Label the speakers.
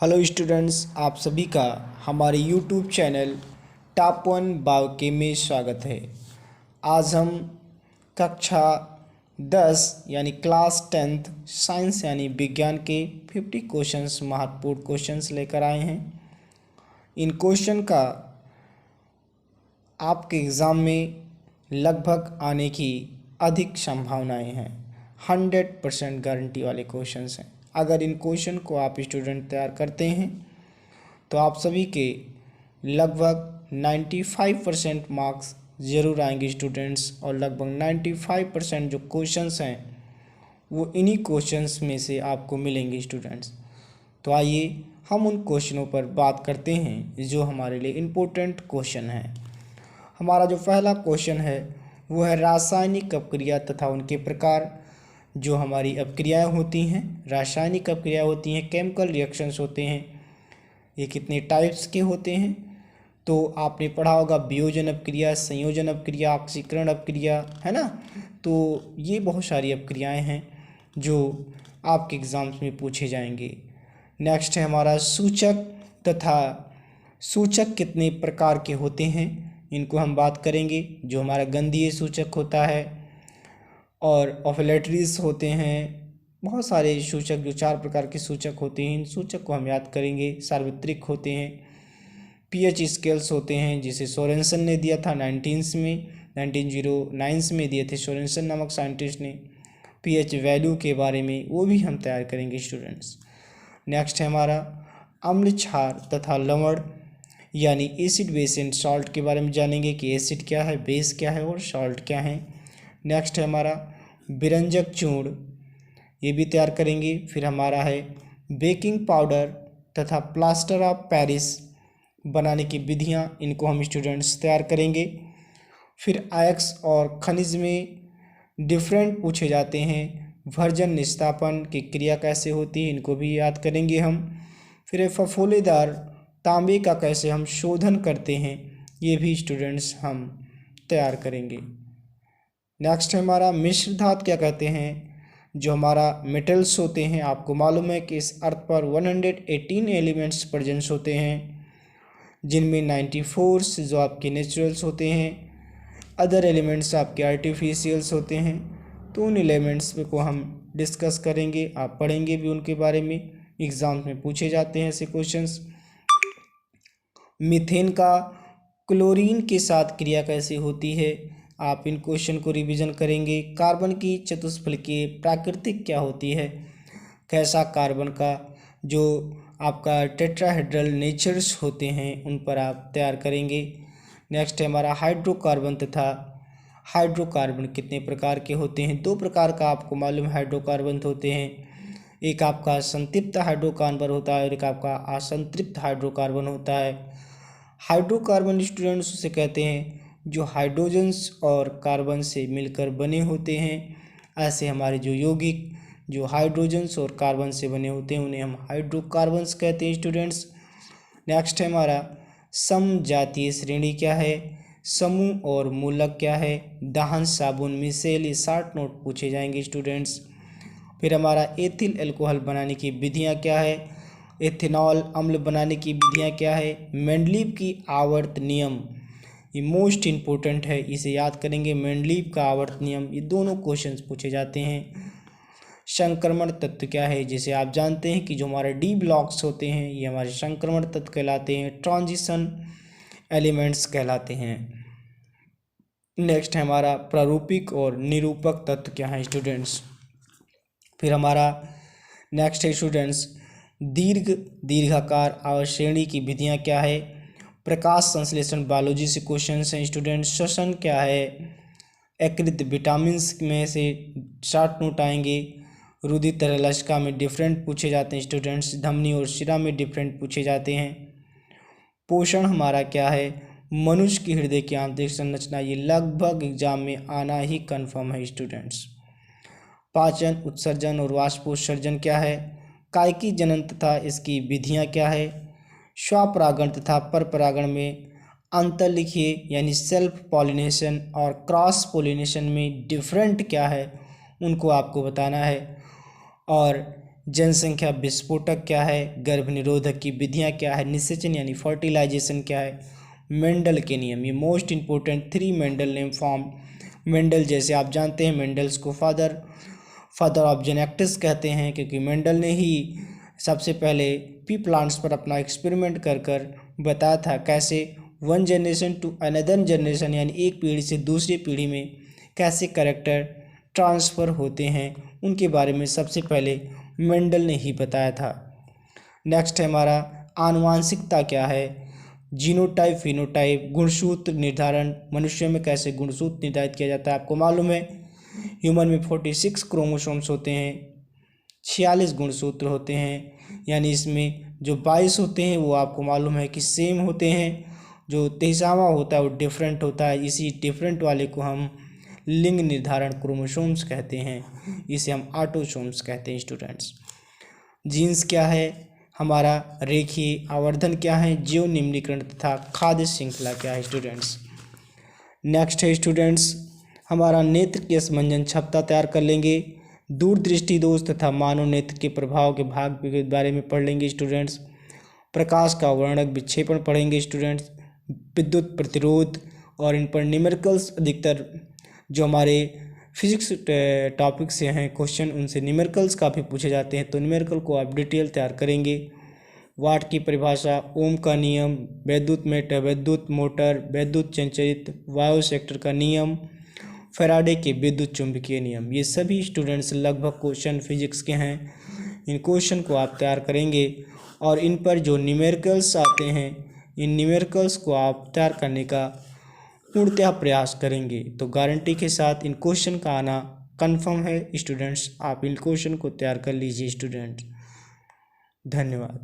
Speaker 1: Hello students, आप सभी का हमारे यूट्यूब चैनल टॉप वन बायोकेमी में स्वागत है। आज हम कक्षा 10 यानी क्लास 10th साइंस यानी विज्ञान के 50 क्वेश्चंस महत्वपूर्ण क्वेश्चंस लेकर आए हैं। इन क्वेश्चन का आपके एग्ज़ाम में लगभग आने की अधिक संभावनाएं हैं। 100% गारंटी वाले क्वेश्चंस हैं। अगर इन क्वेश्चन को आप स्टूडेंट तैयार करते हैं तो आप सभी के लगभग 95% मार्क्स ज़रूर आएंगे स्टूडेंट्स, और लगभग 95% जो क्वेश्चंस हैं वो इन्हीं क्वेश्चंस में से आपको मिलेंगे स्टूडेंट्स। तो आइए हम उन क्वेश्चनों पर बात करते हैं जो हमारे लिए इम्पोर्टेंट क्वेश्चन हैं। हमारा जो पहला क्वेश्चन है वो है रासायनिक अपक्रिया तथा उनके प्रकार। जो हमारी अपक्रियाएं होती हैं, रासायनिक अपक्रिया होती हैं, केमिकल रिएक्शंस होते हैं, ये कितने टाइप्स के होते हैं तो आपने पढ़ा होगा। वियोजन अपक्रिया, संयोजन अपक्रिया, ऑक्सीकरण अपक्रिया, है ना। तो ये बहुत सारी अपक्रियाएं हैं जो आपके एग्ज़ाम्स में पूछे जाएंगे। नेक्स्ट है हमारा सूचक तथा सूचक कितने प्रकार के होते हैं, इनको हम बात करेंगे। जो हमारा गंधीय सूचक होता है और ऑफिलेटरीज होते हैं, बहुत सारे सूचक जो 4 प्रकार के सूचक होते हैं, इन सूचक को हम याद करेंगे। सार्वत्रिक होते हैं, पीएच स्केल्स होते हैं जिसे सोरेनसन ने दिया था 1909 में दिए थे सोरेनसन नामक साइंटिस्ट ने। पीएच वैल्यू के बारे में वो भी हम तैयार करेंगे स्टूडेंट्स। नेक्स्ट है हमारा अम्ल, क्षार तथा लवण यानी एसिड, बेस एंड सॉल्ट के बारे में जानेंगे कि एसिड क्या है, बेस क्या है और सॉल्ट क्या है। नेक्स्ट है हमारा विरंजक चूर्ण, ये भी तैयार करेंगे। फिर हमारा है बेकिंग पाउडर तथा प्लास्टर ऑफ पेरिस बनाने की विधियाँ, इनको हम स्टूडेंट्स तैयार करेंगे। फिर आयस्क और खनिज में डिफरेंट पूछे जाते हैं। भर्जन निस्तापन की क्रिया कैसे होती है, इनको भी याद करेंगे हम। फिर फफोलेदार तांबे का कैसे हम शोधन करते हैं, ये भी स्टूडेंट्स हम तैयार करेंगे। नेक्स्ट है हमारा मिश्र धातु क्या कहते हैं। जो हमारा मेटल्स होते हैं, आपको मालूम है कि इस अर्थ पर 118 एलिमेंट्स प्रेजेंस होते हैं, जिनमें 94 जो आपके नेचुरल्स होते हैं, अदर एलिमेंट्स आपके आर्टिफिशियल्स होते हैं। तो उन एलिमेंट्स को हम डिस्कस करेंगे, आप पढ़ेंगे भी उनके बारे में, एग्जाम में पूछे जाते हैं ऐसे क्वेश्चंस। मीथेन का क्लोरीन के साथ क्रिया कैसे होती है, आप इन क्वेश्चन को रिवीजन करेंगे। कार्बन की चतुष्फलकीय प्राकृतिक क्या होती है, कैसा कार्बन का जो आपका टेट्राहेड्रल नेचर्स होते हैं उन पर आप तैयार करेंगे। नेक्स्ट है हमारा हाइड्रोकार्बन तथा हाइड्रोकार्बन कितने प्रकार के होते हैं। 2 प्रकार का आपको मालूम हाइड्रोकार्बन होते हैं, एक आपका संतृप्त हाइड्रोकार्बन होता है और एक आपका असंतृप्त हाइड्रोकार्बन होता है। हाइड्रोकार्बन स्टूडेंट्स उसे कहते हैं जो हाइड्रोजन्स और कार्बन से मिलकर बने होते हैं। ऐसे हमारे जो यौगिक जो हाइड्रोजन्स और कार्बन से बने होते हैं उन्हें हम हाइड्रोकार्बन्स कहते हैं स्टूडेंट्स। नेक्स्ट है हमारा समजातीय श्रेणी क्या है, समूह और मूलक क्या है, दहन, साबुन, मिसेल, ये 60 नोट पूछे जाएंगे स्टूडेंट्स। फिर हमारा एथिल अल्कोहल बनाने की विधियाँ क्या है, एथेनॉल अम्ल बनाने की विधियाँ क्या है, मेंडलीव की आवर्त नियम, ये मोस्ट इम्पोर्टेंट है, इसे याद करेंगे। मेंडलीव का आवर्त नियम, ये दोनों क्वेश्चंस पूछे जाते हैं। संक्रमण तत्व क्या है, जिसे आप जानते हैं कि जो हमारे डी ब्लॉक्स होते हैं ये हमारे संक्रमण तत्व कहलाते हैं, ट्रांजिशन एलिमेंट्स कहलाते हैं। नेक्स्ट है हमारा प्रारूपिक और निरूपक तत्व क्या है स्टूडेंट्स। फिर हमारा नेक्स्ट है स्टूडेंट्स दीर्घाकार आवर्त श्रेणी की विधियाँ क्या है, प्रकाश संश्लेषण बायोलॉजी से क्वेश्चन हैं स्टूडेंट। श्वसन क्या है, यकृत विटामिन में से 60 नोट आएंगे। रुधिर तरल लसिका में डिफरेंट पूछे जाते हैं स्टूडेंट्स, धमनी और शिरा में डिफरेंट पूछे जाते हैं। पोषण हमारा क्या है, मनुष्य की हृदय की आंतरिक संरचना, ये लगभग एग्जाम में आना ही कन्फर्म है स्टूडेंट्स। पाचन, उत्सर्जन और वाष्पोत्सर्जन क्या है, कायिकी जनन तथा इसकी विधियाँ क्या है, स्वपरागण तथा परपरागण में अंतर लिखिए, यानी सेल्फ पॉलिनेशन और क्रॉस पॉलिनेशन में डिफरेंट क्या है उनको आपको बताना है। और जनसंख्या विस्फोटक क्या है, गर्भ निरोधक की विधियाँ क्या है, निषेचन यानी फर्टिलाइजेशन क्या है, मेंडल के नियम। ये most important 3 Mendel name form. Mendel जैसे आप जानते हैं मेंडल्स को फादर ऑफ जेनेटिक्स कहते हैं, क्योंकि मेंडल ने ही सबसे पहले पी प्लांट्स पर अपना एक्सपेरिमेंट कर बताया था कैसे one generation to another generation यानी एक पीढ़ी से दूसरी पीढ़ी में कैसे कैरेक्टर ट्रांसफ़र होते हैं, उनके बारे में सबसे पहले मेंडल ने ही बताया था। नेक्स्ट है हमारा आनुवांशिकता क्या है, जीनोटाइप फिनोटाइप, गुणसूत्र निर्धारण, मनुष्य में कैसे गुणसूत्र निर्धारित किया जाता है। आपको मालूम है ह्यूमन में 46 क्रोमोसोम्स होते हैं, 46 गुणसूत्र होते हैं, यानी इसमें जो 22 होते हैं वो आपको मालूम है कि सेम होते हैं, जो 23वां होता है वो डिफरेंट होता है। इसी डिफरेंट वाले को हम लिंग निर्धारण क्रोमोसोम्स कहते हैं, इसे हम ऑटोसोम्स कहते हैं स्टूडेंट्स। जीन्स क्या है हमारा, रेखीय आवर्धन क्या है, जीव निम्नीकरण तथा खाद्य श्रृंखला क्या है स्टूडेंट्स। नेक्स्ट है स्टूडेंट्स हमारा नेत्र की असमंजन क्षमता तैयार कर लेंगे, दूरदृष्टि दोष तथा मानव नेत्र के प्रभाव के भाग के बारे में पढ़ लेंगे स्टूडेंट्स। प्रकाश का वर्णक विक्षेपण पढ़ेंगे स्टूडेंट्स, विद्युत प्रतिरोध, और इन पर न्यूमेरिकल्स अधिकतर जो हमारे फिजिक्स टॉपिक से हैं क्वेश्चन उनसे न्यूमेरिकल्स काफ़ी पूछे जाते हैं, तो न्यूमेरिकल को आप डिटेल तैयार करेंगे। वाट की परिभाषा, ओम का नियम, वैद्युत मोटर, वैद्युत संचरित वायु सेक्टर का नियम, फैराडे के विद्युत चुंबकीय नियम, ये सभी स्टूडेंट्स लगभग क्वेश्चन फिजिक्स के हैं। इन क्वेश्चन को आप तैयार करेंगे और इन पर जो न्यूमेरिकल्स आते हैं इन न्यूमेरिकल्स को आप तैयार करने का पूर्णतः प्रयास करेंगे, तो गारंटी के साथ इन क्वेश्चन का आना कंफर्म है स्टूडेंट्स। आप इन क्वेश्चन को तैयार कर लीजिए स्टूडेंट। धन्यवाद।